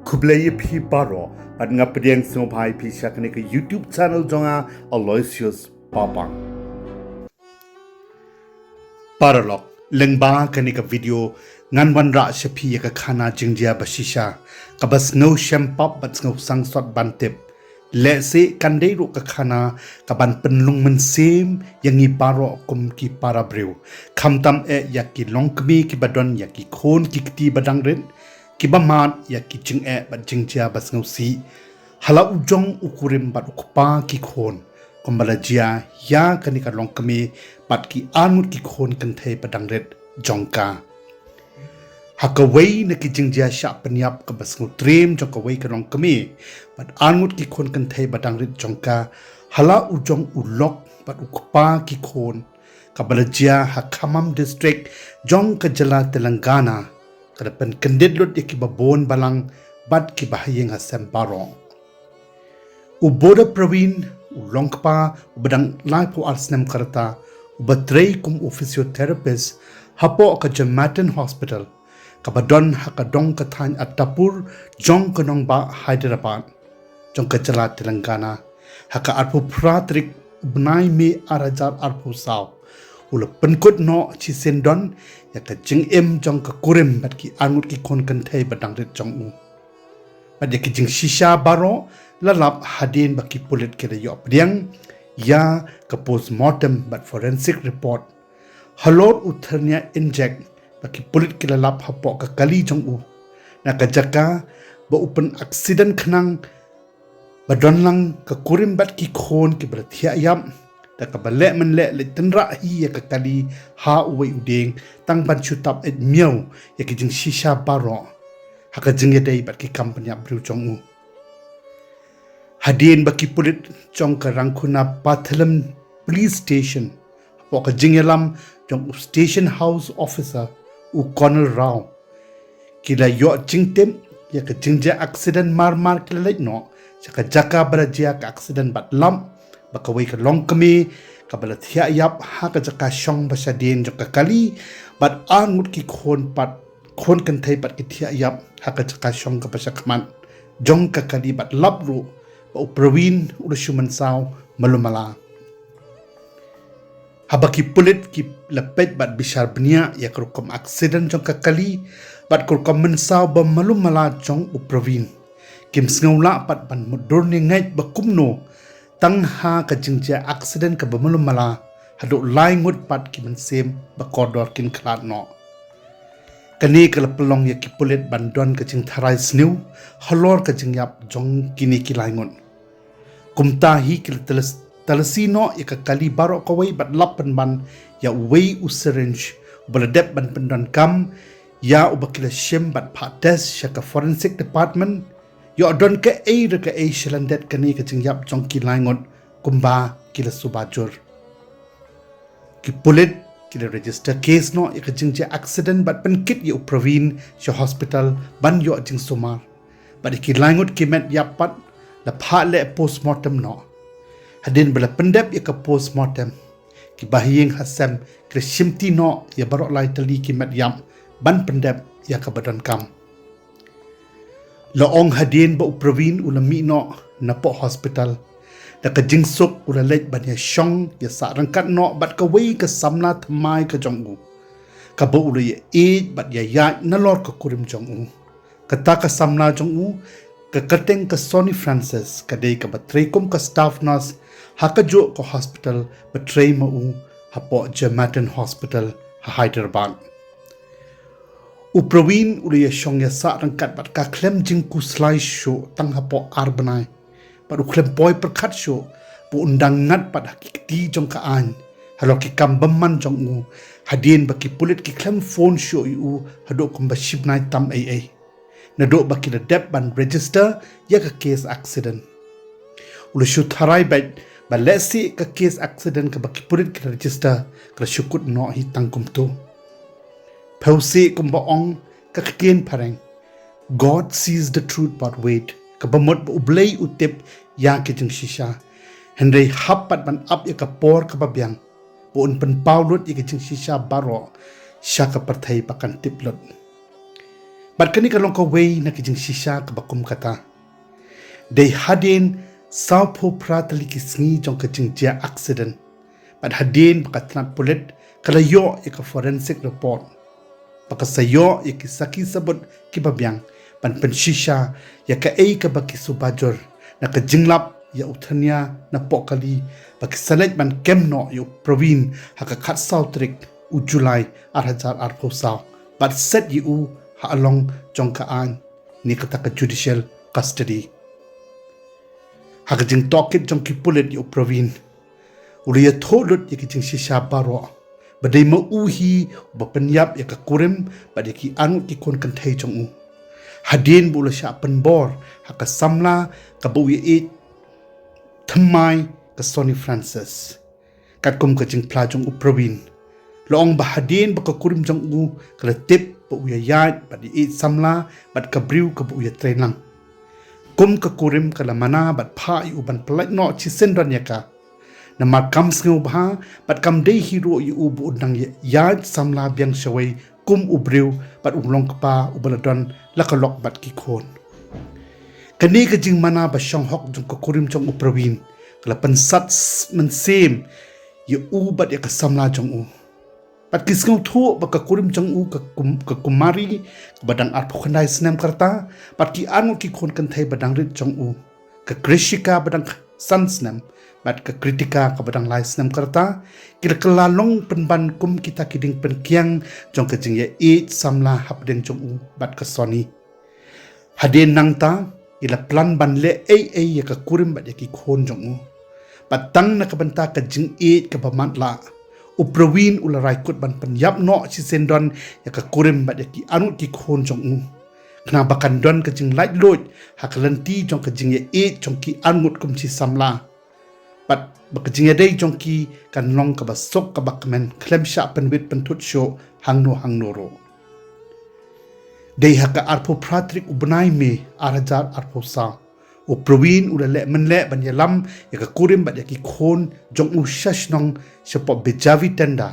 Kublai pi baro at ngapediang snowpai pi syakani ke YouTube channel jonga Aloysius Papang. Paralog lengba kani ka video ngan wan ra shapi ka khana jingjia basisha ka bas no shampap bat ngau sangsot bantip le se kandei ru ka khana ka ban penlung men sem yangi paro kum ki para breu khamtam e yaki longkmi ki badon yaki khon ki kti badang ren ki bamat yaki jing e bat jingjia bas ngau si hala ujong ukurim bat ukpa ki khon Kombalajia ya kani ka long kami pat ki anut ki khon kan thei padang ret jongka hakawai na ki jingjia sha panyap ka basngu trem jongkawai ka long kami pat anut ki khon kan thei padang ret jongka hala ujong ulok pat ukpa ki khon Kombalajia Hakamam district jong ka jala Telangana kadapan kendit lut ki babon balang bat ki bahayeng hasem barong Uboda Praveen ulongkpa ubadang laipo alsnem karata ubatrei kum physiotherapist hapo ka Jamaten Hospital kabadon hakadong kathan atapur jong kanong ba Hyderabad jong ka jala Telangana haka arpu pratrik ubnai me arajar arpu saw ula penkut no chisendon yaka jing jong ka kurim bat ki angut ki kon kan thai badang ret jong u pada kijing shisha baro lalap hadin baki pulit kira yop diang ya ke postmortem but forensic report halor uthernya inject baki pulit kira lap hapok ke kali jong u na kajaka ba open accident khnang badon lang ke kurim bat ki khon ki brathia yam ta ka bale man le tenra hi ya ke kali ha uwe udeng tang ban chutap et miau ya kijing shisha baro haka jingye dai bat ki company abru jong u hadin baki pulit jong ka rangkhuna Pathalam police station poka jingelam jong station house officer u Colonel Rao kila yo jingtem ya ka jingja accident mar kila lek no chaka jaka barajia ka accident bat lam baka wei ka long kami ka balathia yap ha ka jaka shong basadin jok ka kali bat angut ki khon kan thai pat ki thia yap ha ka jaka shong ka pasakman jong ka kali bat labru o Praveen urushuman saw malumala habaki pulit ki lepet bat bishar bnia ya kurkom accident jong kakali bat kurkom mensaw ba malumala jong o Praveen kim sngaula pat ban mudur ni ngai ba kumno tang ha ka jingja accident ka ba malumala hadu laingut pat ki mensem ba kodor kin khlat no kani kala pelong ya ki pulit bandon ka jing tharai snew halor ka jing yap jong kini ki laingun kumta hi kil talasino ya ka kali baro kawai bat lapan ban ya wei userenj baladep ban pendon kam ya ubakila shem bat pates shaka forensic department ya don ka shalandet kani ka jing yap jong ki laingun kumba kila subajur ki pulit kila register case no ya ka jing accident bat penkit ya Praveen sha hospital ban yo jing sumar bat ki laingut kimet yapat la phale postmortem no hadin bala pendep ya ka postmortem ki bahiyeng hasam krishimti no ya barok lai tali ki mat yam ban pendep ya ka badan kam la ong hadin ba Praveen ulami no na po hospital da ka jingsuk ula lej ban ya shong ya sa rangkat no bat ka wei ka samla thamai ka jongu ka ba ula ya bat ya na lor ka kurim jongu kata ka samla jongu Kakateng ka Sonny Francis kadai ka batray kum ka staff nurse hakajo ko hospital batray mau hapo Jamaten Hospital Hyderabad. Praveen uriya shongya sa rangkat bat ka klem jingku slide show tang hapo arbanai bat klem boy perkat show bu undang ngat pat hakikti jong ka an halo ki kambaman jong u hadin baki pulit ki klem phone show u hado kum ba shibnai tam ai Nado baki the dep ban register ya ka case accident. Ulu shoot harai ba lesi ka case accident ka baki purit ka register ka shukut no hi tangkum tu. Pausi kumba ong ka kien pareng. God sees the truth but wait. Ka bamot ba ublay utip ya ki jing shisha. Henry hapat ban up ya ka por ka babyang. Buon pan paulut ya ki jing shisha baro. Siya ka parthai pakan tiplot. Bat kani kalong ka way na kijing shisha ka bakum kata. Day hadin sao po pratali kisngi jong kijing jia accident. Bat hadin bakatnat pulit kalayo ika forensic report. Pakasayo ya kisaki sabut kibabyang pan penshisha ya ka ay ka baki subajor na kajinglap ya utanya na pokali pakisalit man kemno yu provin haka kat sautrik u Julai 2024 but set yu ha along jongkaan ni kata ka judicial custody haka jing tokit jongki pulit yu provin uliya tholut ya kijing shisha baro badai mauhi bapanyap ya ka kurim badai ki anu ki kon kanthai jong u hadin bula sya penbor haka samla ka buwi it thamai ka Sonny Francis kat kum ka jing plajong u provin loong bahadin ba ka kurim jong u kala tip ba uya yat badai it samla bad ka briu ka buya trenang kum ka kurim kala mana bad pha u ban plai no chi sendran ya ka na markam sngu bha bat kam dei hero yu bu nang yad samla biang shawai kum ubriu bat umlong kpa ubaladon lakalok bat ki khon kani ka jing mana ba shong hok jong ko kurim jong uprawin kala pansat man sem yu bat ya ka samla jong u bat ki sngu thu ba ka kurim jong u ka kumari badang ar phokhandai snam karta bat ki anu ki khon kan thai badang rit jong u ka krishika badang san snam bat ka kritika ka badang lai snam karta kila kelalong penban kum kita kiding penkiang jong ka jing ya it samla hapdeng jong u bat ka Sonny hadin nangta ila plan ban le ai ya ka kurim bat ya ki khon jong u patang na ka banta ka jing it ka bamatla uprawin ularai kut ban penyap no si sendon ya ka kurim bat ya ki anu ki khon jong u kena bakan don ka jing light load hakalanti jong ka jing ya it jong ki anut kum si samla pat bakajing day jongki kan long ka basok ka bakmen klem sha penwit pentut show hangno ro day haka arpo pratrik ubnai me arajar arpo sa o provin ulale menle banyalam ya ka kurim bat ya ki khon jong u shashnong sepo bejavi tenda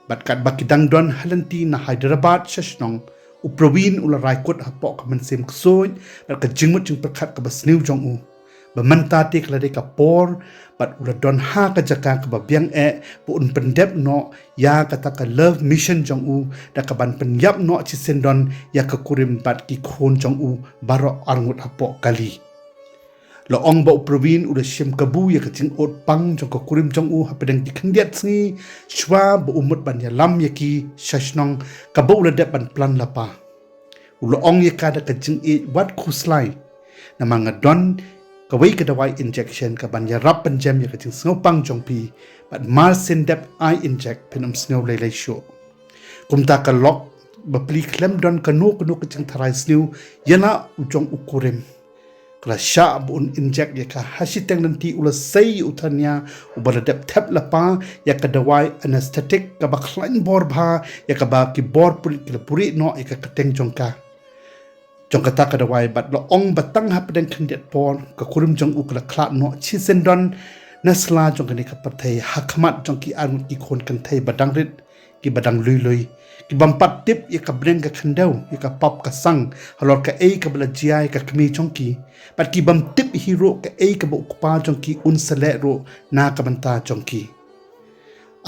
bat kat bakidang don halanti na Hyderabad shashnong u provin ularai kot hapo ka mensem ksoy bat ka jingmut jing perkhat ka basniu jong u bamanta tik lade ka por bat uladon ha ka jaka ka babyang pu un pendep no ya kata ka love mission jong u da ka ban penyap no chi sendon ya ka kurim bat ki khon jong u baro arngut apo kali lo ong ba provin uda shem kabu ya ka ting ot pang jong ka kurim jong u hapedang di khandiat sngi shwa ba umut ban ya lam ya ki shashnong ka ba uladep ban plan lapa lo ong ya ka da ka jing e wat khuslai na manga don kawai ka dawai injection ka ban ya rap penjam ya ka jing sngo pang jong pi but mar sendep I inject penum sngo lelai sho kumta ka lok ba pli klem don ka no ka jing tharai sniu yana ujong ukurim kala sha bun inject ya ka hasiteng nanti ula sei utanya ubala dep thap lapa ya ka dawai anesthetic ka ba khlain bor bha ya ka ba ki bor puri ki puri no ya ka kateng jong ka jong kata ka dawai bat lo ong batang ha pedeng khandiat pon ka kurim jong u kala khla no chi sendon nasla jong kani ka pathai hakmat jong ki an ki khon kan thai badang rit ki badang lui ki bampat tip ya ka breng ka khandau ya ka pop ka sang halor ka ei ka bala jiai ka kmi jong ki bat ki bam tip hero ka ei ka bo pa jong ki un sale ro na ka banta jong ki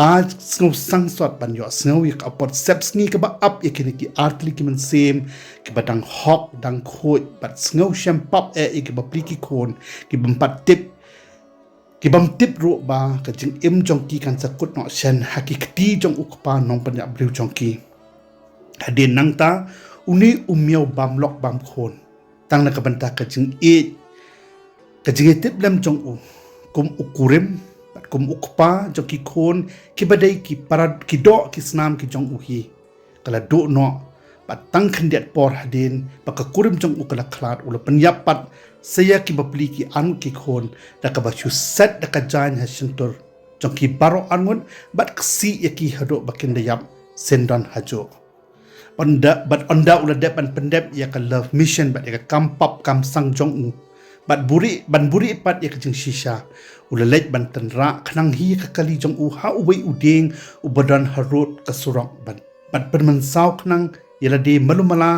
आज स्नो संसद बन यो स्नो एक अपॉट सेप्स नी के बा अप एक ने की आर्टली की मन सेम के बदंग हॉक दंग खोज बट स्नो शम पप एक बप्ली की खोन की बम पट टिप रो बा का जिंग इम जोंग की kan sakut no shen hakikti jong ukpa nong panya briu jong ki hadin nangta uni umyo bam lok bam khon tang na ka banta ka jing e tip lam jong u kum ukurim kum ukpa jong ki khon ki badai ki parad ki do ki snam ki jong uhi kala do no patang khandiat por hadin baka kurim jong ukala khlat ula penyap pat saya ki bapli ki anu ki khon da ka ba chu set da ka jan ha sintur jong ki baro angun bat ksi yaki hado bakin dayap sendon hajo onda ula depan pendep ya ka love mission bat ya ka kampap kam sang jong u bat buri pat ya ka jing shisha ula lej ban tanra khnang hi ka kali jong u ha uwei uding ubadon harot ka surok bat perman saw khnang yaladi malumala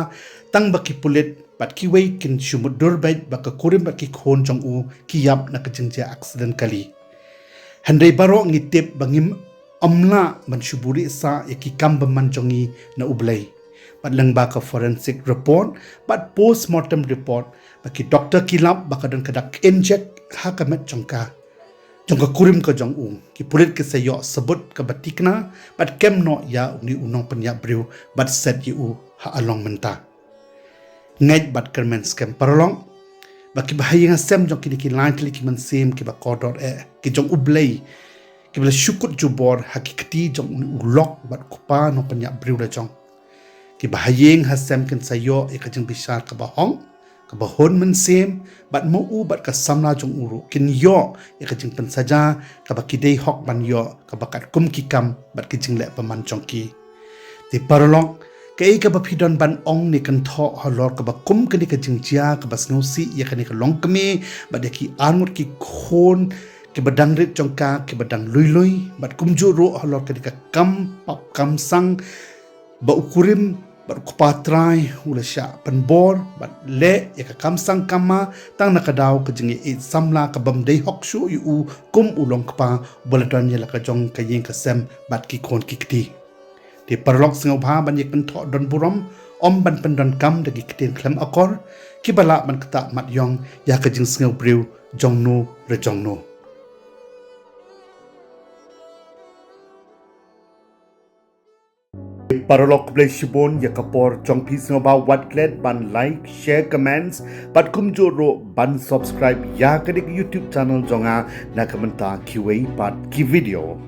tang baki pulit bat ki wei kin shumudur bait baka kurim bat ki khon jong u ki yap na kajingja accident kali handai baro ngitip bangim amla man shuburi sa yaki kam man jongi na ublai bat lang baka forensic report bat postmortem report baki doctor kilap baka dan kadak inject ha kamet jongka kurim ka jong u ki pulit ke sayo sebut ka batikna bat kem no ya uni unong penya briu bat set yu ha along menta ngait bat kermen scam parolong baki bahaya ngasem jong kini ki line kli ki man sim ki ba kodor ki jong ublei ki bela syukut jubor hakikati jong uni ulok bat kupa no penya briu da jong ki bahaya ngasem kin sayo ka jong bisar ka bahong bahon men sem bat mo u bat ka samla jong uru kin yo ka jing pen saja ka ba kidei hok ban yo ka bakat kum ki kam bat ki jing le paman jong ki ti parolong ka ka ba phidon ban ong ni kan tho holor ka ba kum ka ni ka jing chia ka ba snosi ya ka ni ka long kme bat ki anmut ki khon ki badang rit jong ka ki badang lui lui bat kum jo ro holor ka ni ka kam pap kam sang ba ukurim bat kupatrai ulasya penbor bat le ya ka kamsang kama tang nakadaw ka jingi it samla ka bamdei hokshu yu kum ulong kpa boladan ya la ka jong ka yin ka sem bat ki khon ki kti ti parlok singaw bha ban yek pen tho don burom om ban pen don kam dagi ktin klam akor ki bala ban kata mat yong ya ka jing singaw briu jong no re jong no Parolok play shibon ya kapor jong pisno ba watlet ban like share comments bat kum joro ban subscribe ya kadik YouTube channel jonga na kamenta QA part ki video